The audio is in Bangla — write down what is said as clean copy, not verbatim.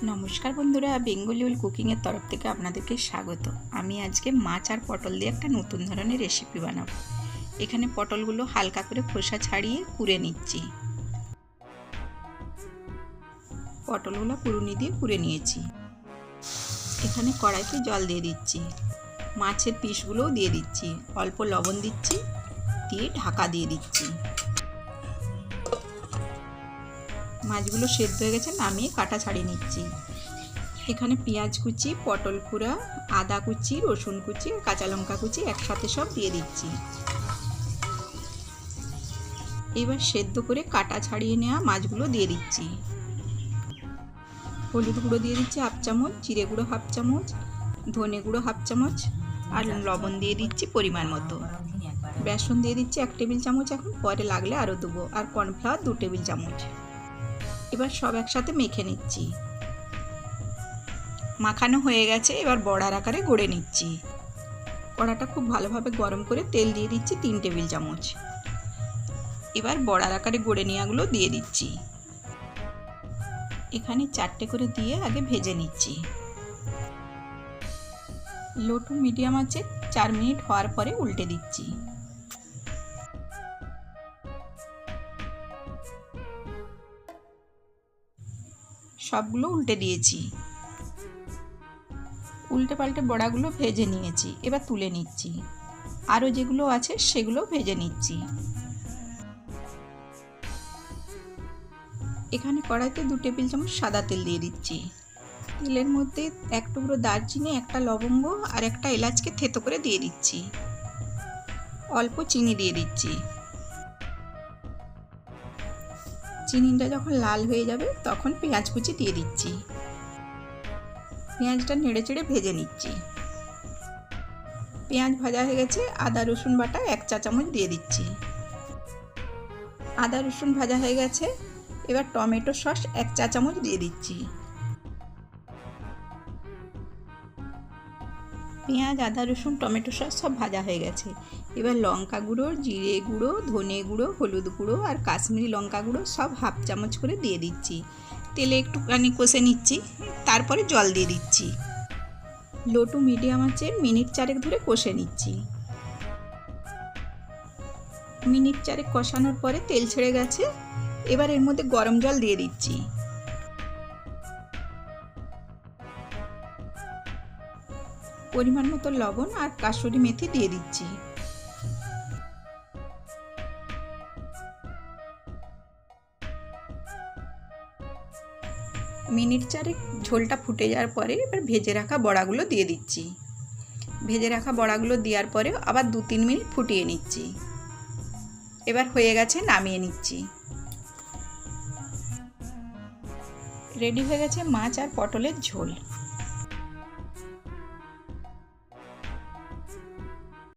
नमस्कार बंधुरा बेंगली उल कुकिंगের तरफ থেকে আপনাদেরকে স্বাগত। আমি আজকে মাছ আর পটল দিয়ে একটা নতুন ধরনের রেসিপি বানাবো। এখানে পটলগুলো হালকা করে খোসা ছাড়িয়ে কুড়ে নিচ্ছি। পটলগুলো কুড়ুনি দিয়ে কুড়ে নিয়েছি। এখানে কড়াইতে জল দিয়ে দিচ্ছি। মাছের পিসগুলোও দিয়ে দিচ্ছি। অল্প লবণ দিচ্ছি, দিয়ে ঢাকা দিয়ে দিচ্ছি। মাছগুলো সেদ্ধ হয়ে গেছে, নামিয়ে কাটা ছাড়িয়ে নিচ্ছি। এখানে পেঁয়াজ কুচি, পটল কুড়া, আদা কুচি, রসুন কুচি, কাঁচা লঙ্কা কুচি একসাথে সব দিয়ে দিচ্ছি। এবার সেদ্ধ করে কাটা ছাড়িয়ে নেওয়া মাছগুলো দিয়ে দিচ্ছি। হলুদ গুঁড়ো দিয়ে দিচ্ছি হাফ চামচ, জিরে গুঁড়ো হাফ চামচ, ধনে গুঁড়ো হাফ চামচ আর লবণ দিয়ে দিচ্ছি পরিমাণ মতো। বেসন দিয়ে দিচ্ছি 1 টেবিল চামচ, এখন পরে লাগলে আরও দেবো, আর কর্নফ্লাওয়ার 2 টেবিল চামচ। এবার সব একসাথে মেখে নিচ্ছি। মাখানো হয়ে গেছে, এবার বড়ার আকারে গড়ে নিচ্ছি। কড়াটা খুব ভালোভাবে গরম করে তেল দিয়ে দিচ্ছি 3 টেবিল চামচ। এবার বড়ার আকারে গড়ে নেওয়াগুলো দিয়ে দিচ্ছি। এখানে 4টে করে দিয়ে আগে ভেজে নিচ্ছি। লো টু মিডিয়াম আঁচে 4 মিনিট হওয়ার পরে উল্টে দিচ্ছি। সবগুলো উল্টে দিয়েছি। উল্টে পাল্টে বড়াগুলো ভেজে নিয়েছি, এবার তুলে নিচ্ছি। আরও যেগুলো আছে সেগুলো ভেজে নিচ্ছি। এখানে কড়াইতে 2 টেবিল চামচ সাদা তেল দিয়ে দিচ্ছি। তেলের মধ্যে 1 টুকরো দারচিনি, 1টা লবঙ্গ আর 1টা এলাচকে থেতো করে দিয়ে দিচ্ছি। অল্প চিনি দিয়ে দিচ্ছি। চিনিটা যখন লাল হয়ে যাবে তখন পেঁয়াজ কুচি দিয়ে দিচ্ছি। পেঁয়াজটা নেড়ে চেড়ে ভেজে নিচ্ছি। পেঁয়াজ ভাজা হয়ে গেছে, আদা রসুন বাটা 1 চা চামচ দিয়ে দিচ্ছি। আদা রসুন ভাজা হয়ে গেছে, এবার টমেটো সস 1 চা চামচ দিয়ে দিচ্ছি। পেঁয়াজ, আদা রসুন, টমেটো সস সব ভাজা হয়ে গেছে। এবার লঙ্কা গুঁড়ো, জিরে গুঁড়ো, ধনে গুঁড়ো, হলুদ গুঁড়ো আর কাশ্মীরি লঙ্কা গুঁড়ো সব হাফ চামচ করে দিয়ে দিচ্ছি। তেলে একটুখানি কষে নিচ্ছি, তারপরে জল দিয়ে দিচ্ছি। লো টু মিডিয়াম আঁচে মিনিট 4 ধরে কষে নিচ্ছি। মিনিট 4 কষানোর পরে তেল ছেড়ে গেছে, এবার এর মধ্যে গরম জল দিয়ে দিচ্ছি। পরিমাণ মতো লবণ আর কাসুরি মেথি দিয়ে দিচ্ছি। মিনিট 4 ঝোলটা ফুটে যাওয়ার পরে এবার ভেজে রাখা বড়াগুলো দিয়ে দিচ্ছি। ভেজে রাখা বড়াগুলো দেওয়ার পরে আবার 2-3 মিনিট ফুটিয়ে নিচ্ছি। এবার হয়ে গেছে, নামিয়ে নিচ্ছি। রেডি হয়ে গেছে মাছ আর পটলের ঝোল।